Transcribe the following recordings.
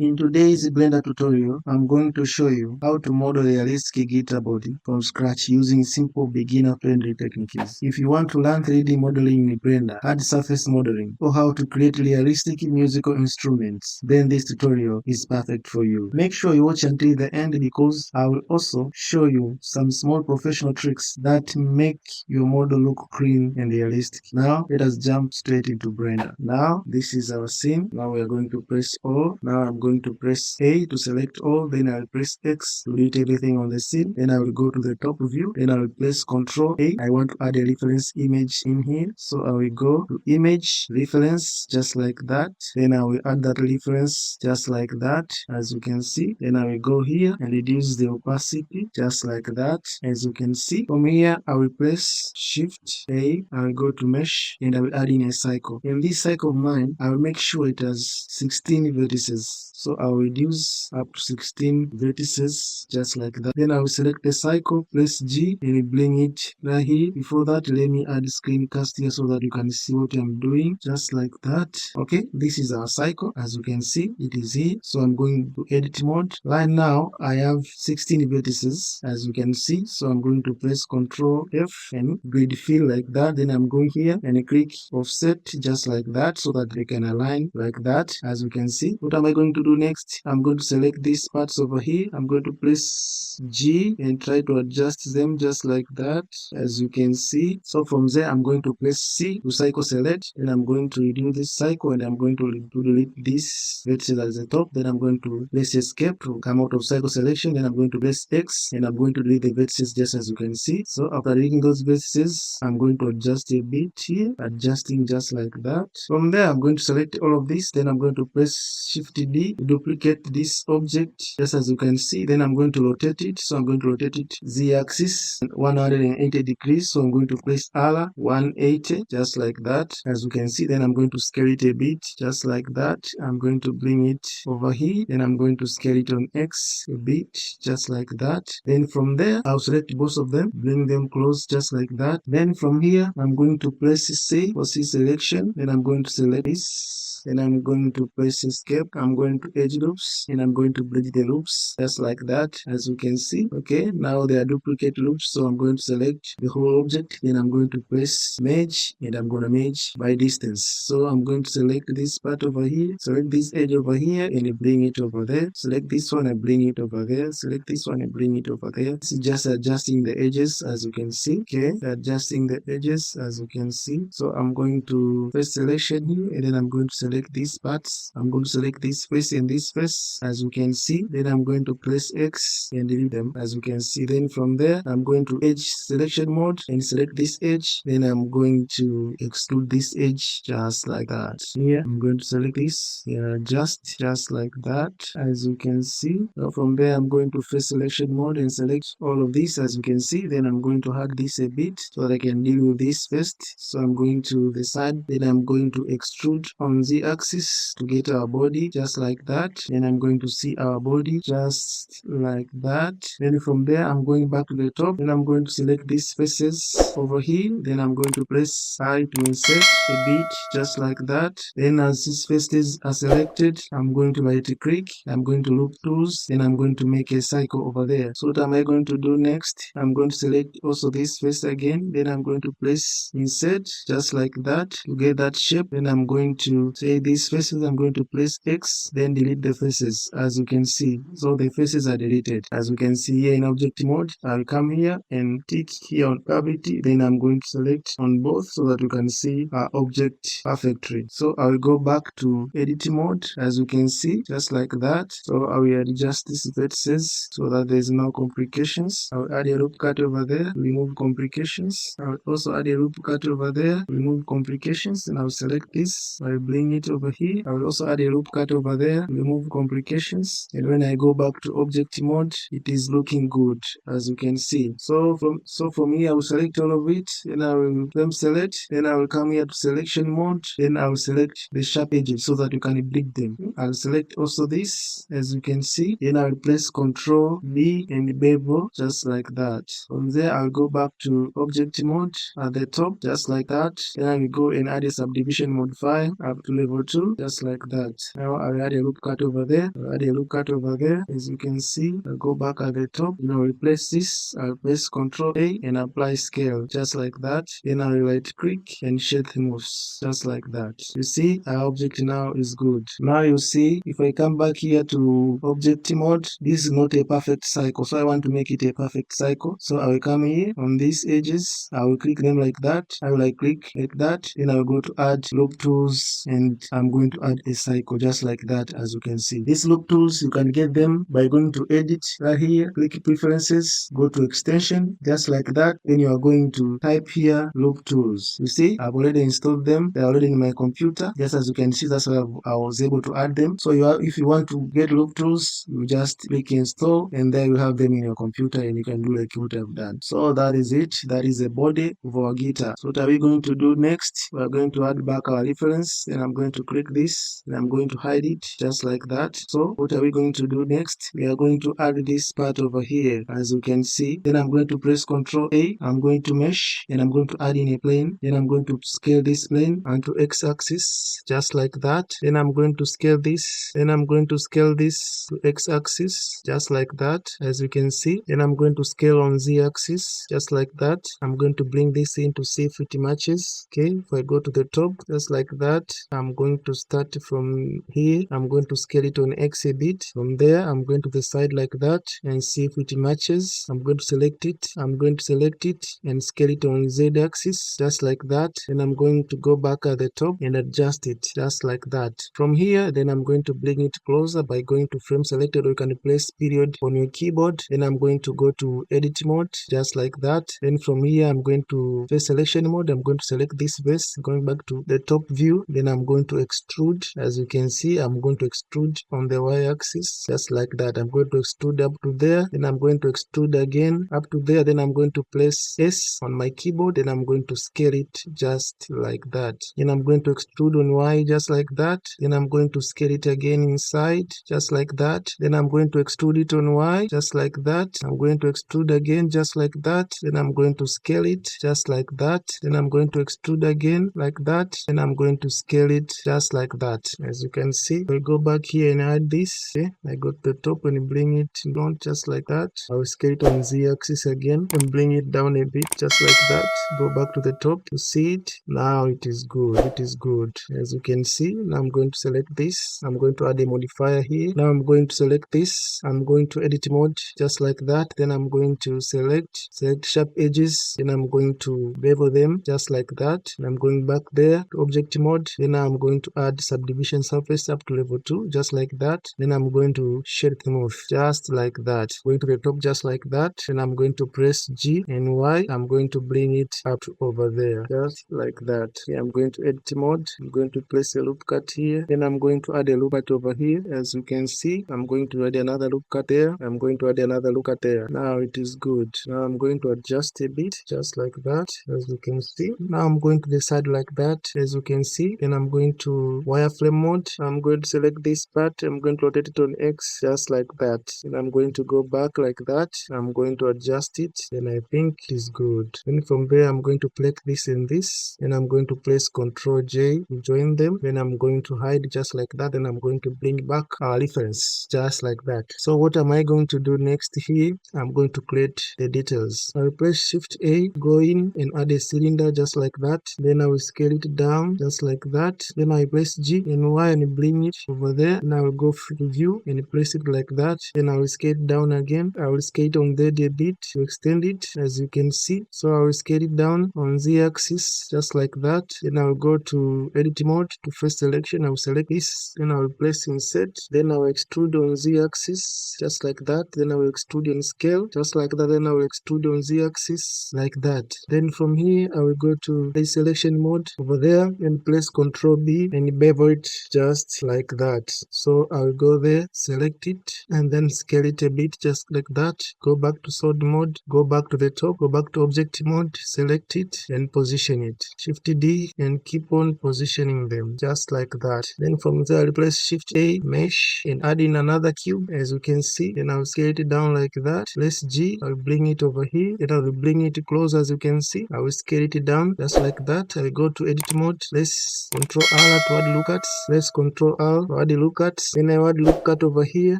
In today's Blender tutorial, I'm going to show you how to model a realistic guitar body from scratch using simple beginner-friendly techniques. If you want to learn 3D modeling in Blender, hard surface modeling, or how to create realistic musical instruments, then this tutorial is perfect for you. Make sure you watch until the end because I will also show you some small professional tricks that make your model look clean and realistic. Now, let us jump straight into Blender. Now, this is our scene. Now we are going to press all. Now I'm going to press A to select all, then I'll press X to delete everything on the scene. Then I will go to the top view, then I will press Ctrl A. I want to add a reference image in here, so I will go to image reference just like that. Then I will add that reference just like that, as you can see. Then I will go here and reduce the opacity just like that, as you can see. From here I will press Shift A. I will go to mesh and I will add in a cycle. In this cycle of mine, I will make sure it has 16 vertices. So I'll reduce up to 16 vertices just like that. Then I will select the cycle, press G, and bring it right here. Before that, let me add screencast here so that you can see what I'm doing, just like that. Okay, this is our cycle. As you can see, it is here. So I'm going to edit mode. Right now, I have 16 vertices, as you can see. So I'm going to press Ctrl F and grid fill like that. Then I'm going here and click offset just like that so that they can align like that, as you can see. What am I going to do next? I'm going to select these parts over here. I'm going to press G and try to adjust them just like that, as you can see. So from there, I'm going to press C to cycle select, and I'm going to redo this cycle, and I'm going to delete this vertex at the top. Then I'm going to press escape to come out of cycle selection. Then I'm going to press X, and I'm going to delete the vertices just as you can see. So after deleting those vertices, I'm going to adjust a bit here, adjusting just like that. From there, I'm going to select all of this. Then I'm going to press Shift D to duplicate this object just as you can see. Then I'm going to rotate it. So I'm going to rotate it Z-axis 180 degrees. So I'm going to press R 180 just like that, as you can see. Then I'm going to scale it a bit just like that. I'm going to bring it over here. Then I'm going to scale it on X a bit just like that. Then from there, I'll select both of them, bring them close just like that. Then from here, I'm going to press C for C selection. Then I'm going to select this. Then I'm going to press escape. I'm going to edge loops and I'm going to bridge the loops just like that, as you can see. Okay, now they are duplicate loops, so I'm going to select the whole object. Then I'm going to press merge and I'm going to merge by distance. So I'm going to select this part over here, select this edge over here and bring it over there. Select this one and bring it over there. Select this one and bring it over there. This is just adjusting the edges, as you can see. Okay, adjusting the edges as you can see. So I'm going to press selection here and then I'm going to select these parts. I'm going to select this face and this face, as you can see. Then I'm going to press X and delete them, as you can see. Then from there, I'm going to edge selection mode and select this edge. Then I'm going to exclude this edge just like that. Here, I'm going to select this, just like that, as you can see. Now from there, I'm going to face selection mode and select all of this, as you can see. Then I'm going to hug this a bit so that I can deal with this first. So I'm going to the side. Then I'm going to extrude on the axis to get our body just like that. Then I'm going to see our body just like that. Then from there, I'm going back to the top. Then I'm going to select these faces over here. Then I'm going to press I to insert a bit just like that. Then as these faces are selected, I'm going to right click. I'm going to loop tools. Then I'm going to make a cycle over there. So what am I going to do next? I'm going to select also this face again. Then I'm going to press insert just like that to get that shape. Then I'm going to say these faces, I'm going to press X, then delete the faces, as you can see. So the faces are deleted. As you can see here in object mode, I'll come here and tick here on cavity. Then I'm going to select on both so that you can see our object perfectly. So I will go back to edit mode, as you can see, just like that. So I will adjust these vertices so that there's no complications. I will add a loop cut over there, remove complications. I will also add a loop cut over there, remove complications, and I'll select this. I will bring it over here. I will also add a loop cut over there, remove complications. And when I go back to object mode, it is looking good, as you can see. So from here, I will select all of it. Then I will frame select. Then I will come here to selection mode. Then I will select the sharp edges so that you can bleed them. I'll select also this, as you can see. Then I will press Ctrl B and bevel just like that. From there, I'll go back to object mode at the top, just like that. Then I will go and add a subdivision modifier up to level 2, just like that. Now I'll add a loop cut over there. I'll add a loop cut over there. As you can see, I'll go back at the top. I'll replace this. I'll press Ctrl A and apply scale just like that. Then I'll right click and shade moves just like that. You see, our object now is good. Now you see, if I come back here to object mode, this is not a perfect cycle, so I want to make it a perfect cycle. So I will come here on these edges. I will click them like that. I will like click like that. Then I will go to add loop tools, and I'm going to add a cycle just like that. As you can see, these loop tools, you can get them by going to edit right here, click preferences, go to extension just like that. Then you are going to type here loop tools. You see, I've already installed them. They're already in my computer. Just as you can see, that's why I was able to add them. So if you want to get loop tools, you just click install, and there you have them in your computer, and you can do like what I've done. So that is it. That is the body of our guitar. So what are we going to do next? We are going to add back our reference. Then I'm going to click this, and I'm going to hide it just like that. So what are we going to do next? We are going to add this part over here, as you can see. Then I'm going to press Ctrl A. I'm going to mesh, and I'm going to add in a plane. Then I'm going to scale this plane onto x-axis just like that. Then I'm going to scale this. Then I'm going to scale this to x-axis just like that, as you can see. Then I'm going to scale on z-axis just like that. I'm going to bring this in to see if it matches. Okay, if I go to the top just like that, I'm going to start from here. I'm going to scale it on x a bit. From there, I'm going to the side like that and see if it matches. I'm going to select it. I'm going to select it and scale it on z-axis just like that. Then I'm going to go back at the top and adjust it just like that. From here, then I'm going to bring it closer by going to frame selected, or you can place period on your keyboard. Then I'm going to go to edit mode just like that. Then from here, I'm going to face selection mode. I'm going to select this face, going back to the top view. Then I'm going to extrude. As you can see, I'm going to extrude on the y-axis just like that. I'm going to extrude up to there. Then I'm going to extrude again up to there. Then I'm going to place S on my keyboard, and I'm going to scale it just like that. Then I'm going to extrude on Y just like that. Then I'm going to scale it again inside just like that. Then I'm going to extrude it on Y just like that. I'm going to extrude again just like that. Then I'm going to scale it just like that. Then I'm going to extrude again like that. Then I'm going to scale it just like that. As you can see, we'll go back here and add this. Okay, I go to the top and bring it down just like that. I will scale it on z-axis again and bring it down a bit just like that. Go back to the top to see it. Now it is good. It is good. As you can see, now I'm going to select this. I'm going to add a modifier here. Now I'm going to select this. I'm going to edit mode just like that. Then I'm going to select sharp edges. Then I'm going to bevel them just like that. And I'm going back there to object mode. Then I'm going to add subdivision surface up to level 2 just like that. Then I'm going to shade them off just like that. Going to the top just like that. And I'm going to press G and Y. I'm going to bring it up over there just like that. Yeah, I'm going to edit mode. I'm going to place a loop cut here. Then I'm going to add a loop cut over here. As you can see, I'm going to add another loop cut there. I'm going to add another loop cut there. Now it is good. Now I'm going to adjust a bit just like that. As you can see, now I'm going to the side like that. As you can see, then I'm going to wireframe mode. I'm going to select this part. I'm going to rotate it on X just like that. And I'm going to go back like that. I'm going to adjust it. Then I think it is good. Then from there, I'm going to click this and this. Then I'm going to place Ctrl J to join them. Then I'm going to hide just like that. Then I'm going to bring back our reference just like that. So what am I going to do next here? I'm going to create the details. I will press Shift A, go in and add a cylinder just like that. Then I will scale it down just like that. Then I press G and Y and bring it over there. And I will go to view and place it like that. Then I will scale it down again. I will scale it on there a bit to extend it, as you can see. So I will scale it down on Z axis just like that. Then I will go to edit mode to first selection. I will select this. Then I will place insert. Then I will extrude on Z axis just like that. Then I will extrude on scale just like that. Then I will extrude on Z axis like that. Then from here I will go to place selection mode over there and place Ctrl B and bevel it just like that. So I will go there, select it, and then scale it a bit just like that. Go back to solid mode, go back to the top, go back to object mode, select it and position it. Shift D and keep on positioning them just like that. Then from there I'll press Shift A, mesh, and add in another cube, as you can see. Then I'll scale it down like that. Press G, I'll bring it over here. Then I'll bring it close, as you can see. I will scale it down just like that. I'll go to edit mode. Press Ctrl R to add lookouts. Press Ctrl R to I'll add a lookat, then I'll add lookat over here,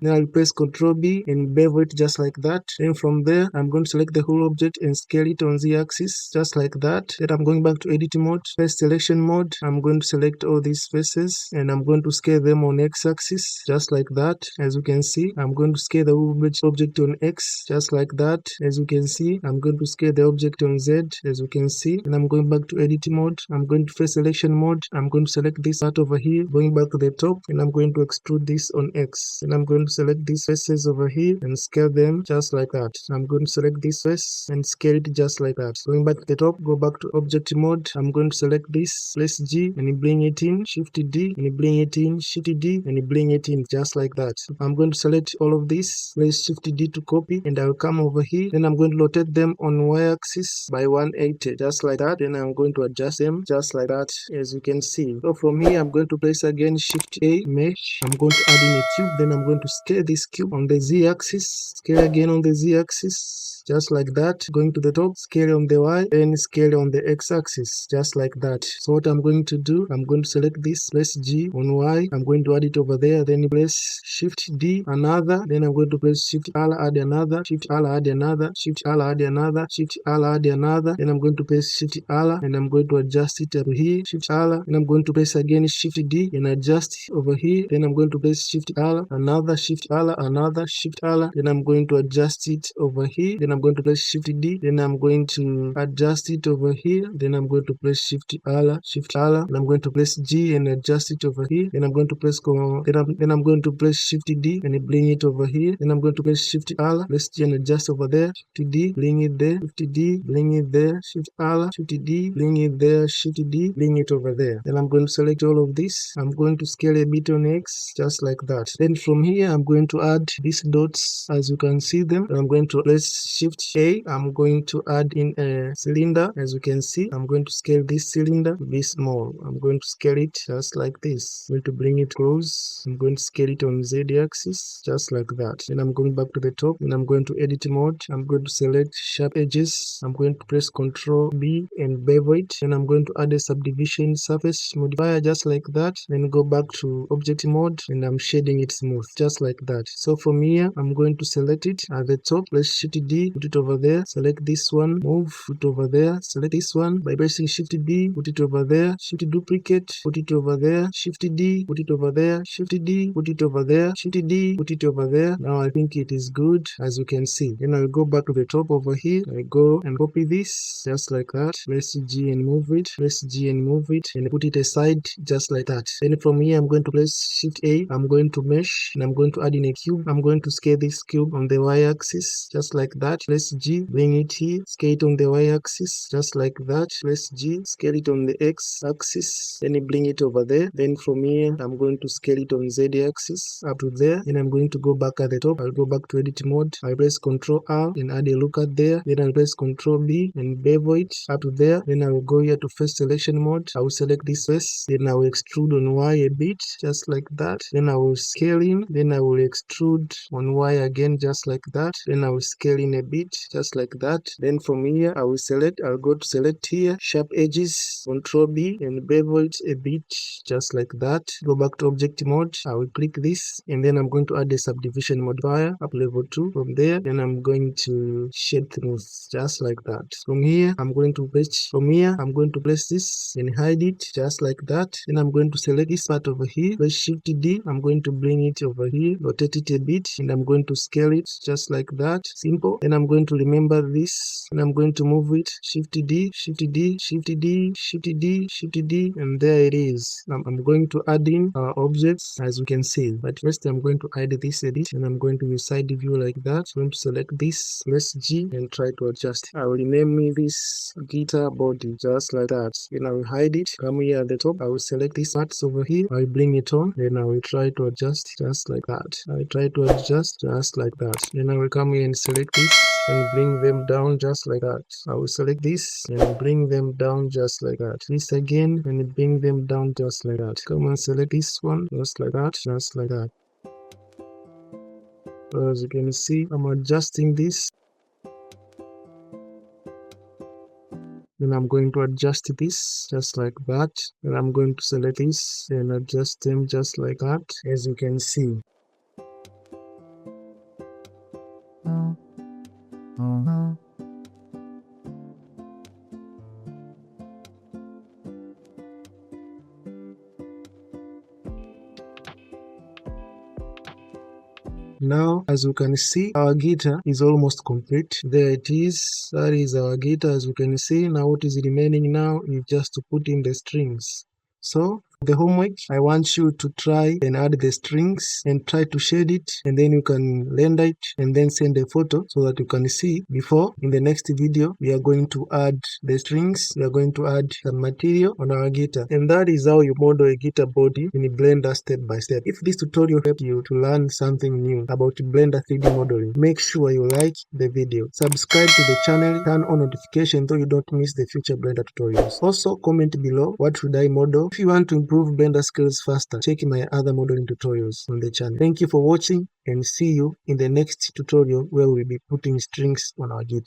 then I'll press Ctrl B and bevel it just like that. Then from there, I'm going to select the whole object and scale it on Z-axis just like that. Then I'm going back to edit mode, face selection mode. I'm going to select all these faces and I'm going to scale them on X-axis just like that. As you can see, I'm going to scale the object on X just like that. As you can see, I'm going to scale the object on Z as you can see. And I'm going back to edit mode. I'm going to face selection mode. I'm going to select this part over here, going back to the top, and I'm going to extrude this on X. And I'm going to select these faces over here and scale them just like that. I'm going to select this face and scale it just like that. Going back to the top, go back to object mode. I'm going to select this, press G and bring it in, shift D and bring it in, shift D and bring it in just like that. I'm going to select all of this, press shift D to copy, and I'll come over here. Then I'm going to rotate them on Y-axis by 180 just like that. Then I'm going to adjust them just like that as you can see. So from here I'm going to place again shift A, mesh. I'm going to add in a cube. Then I'm going to scale this cube on the Z-axis, scale again on the Z-axis just like that. Going to the top, scale on the Y, then scale on the X-axis just like that. So what I'm going to do, I'm going to select this, press G on Y, I'm going to add it over there, then press shift D another, then I'm going to press shift R, add another, shift R, add another, shift R, add another, shift R, add another, then I'm going to press shift R and I'm going to adjust it up here, shift R, and I'm going to press again shift D and adjust over here, then I'm going to press shift R, another, shift R, another, shift R, then I'm going to adjust it over here, then I'm going to press shift D, then I'm going to adjust it over here, then I'm going to press shift R, and I'm going to press G and adjust it over here, then I'm going to press then I'm going to press shift D and bring it over here, then I'm going to press shift R, press G and adjust over there, shift D, bring it there, shift D, bring it there, shift R, shift D, bring it there, shift D, bring it over there. Then I'm going to select all of this. I'm going to scale a bit on X just like that. Then from here I'm going to add these dots as you can see them. I'm going to press shift A. I'm going to add in a cylinder as you can see. I'm going to scale this cylinder to be small. I'm going to scale it just like this. I'm going to bring it close. I'm going to scale it on Z axis just like that. Then I'm going back to the top and I'm going to edit mode. I'm going to select sharp edges. I'm going to press Ctrl B and bevel it. Then I'm going to add a subdivision surface modifier just like that. Then go back to object mode and I'm shading it smooth just like that. So from here I'm going to select it at the top, press shift D, put it over there, select this one, move, put it over there, select this one by pressing shift B, put it over there, shift duplicate, put it over there, shift D, put it over there, shift D, put it over there, shift D, put it over there. Now I think it is good as you can see. Then I'll go back to the top over here. I go and copy this just like that, press G and move it, press G and move it and put it aside just like that. Then from here I'm going to press shift A, I'm going to mesh and I'm going to add in a cube. I'm going to scale this cube on the Y-axis just like that. Press G, bring it here, scale it on the Y-axis just like that. Press G, scale it on the X-axis, then bring it over there. Then from here I'm going to scale it on Z-axis up to there. Then I'm going to go back at the top. I'll go back to edit mode. I'll press Ctrl R and add a lookat there. Then I'll press Ctrl B and bevel it up to there. Then I will go here to face selection mode. I will select this face. Then I will extrude on Y a bit just like that. Then I will scale in. Then I will extrude on Y again just like that. Then I will scale in a bit just like that. Then from here I will select, I'll go to select here, sharp edges, Ctrl B and bevel it a bit just like that. Go back to object mode. I will click this and then I'm going to add a subdivision modifier up level 2. From there then I'm going to shade smooth just like that. From here I'm going to place this and hide it just like that. Then I'm going to select this part over here, press shift D. I'm going to bring it over here, rotate it a bit and I'm going to scale it just like that. Simple. Then I'm going to remember this and I'm going to move it, shift D, shift D, shift D, shift D, shift D, and there it is. I'm going to add in our objects as you can see. But first I'm going to hide this a bit and I'm going to use side view like that. I'm going to select this, press G and try to adjust. I will rename me this guitar body just like that. Then I will hide it. Come here at the top. I will select these parts over here. I will bring it on. Then I will try to adjust just like that. I will try to adjust just like that. Then I will come here and select this and bring them down just like that. I will select this and bring them down just like that. This again and bring them down just like that. Come and select this one just like that, just like that. As you can see, I'm adjusting this. Then and I'm going to adjust this just like that, and I'm going to select this and adjust them just like that, as you can see. Now, as you can see, our guitar is almost complete. There it is. That is our guitar, as you can see. Now what is remaining now is just to put in the strings. So, the homework, I want you to try and add the strings and try to shade it, and then you can render it and then send a photo so that you can see before. In the next video, we are going to add the strings, we are going to add some material on our guitar, and that is how you model a guitar body in Blender step by step. If this tutorial helped you to learn something new about Blender 3D modeling, make sure you like the video, subscribe to the channel, turn on notifications so you don't miss the future Blender tutorials. Also, comment below what should I model. If you want to improve Blender skills faster, check my other modeling tutorials on the channel. Thank you for watching, and see you in the next tutorial where we'll be putting strings on our guitar.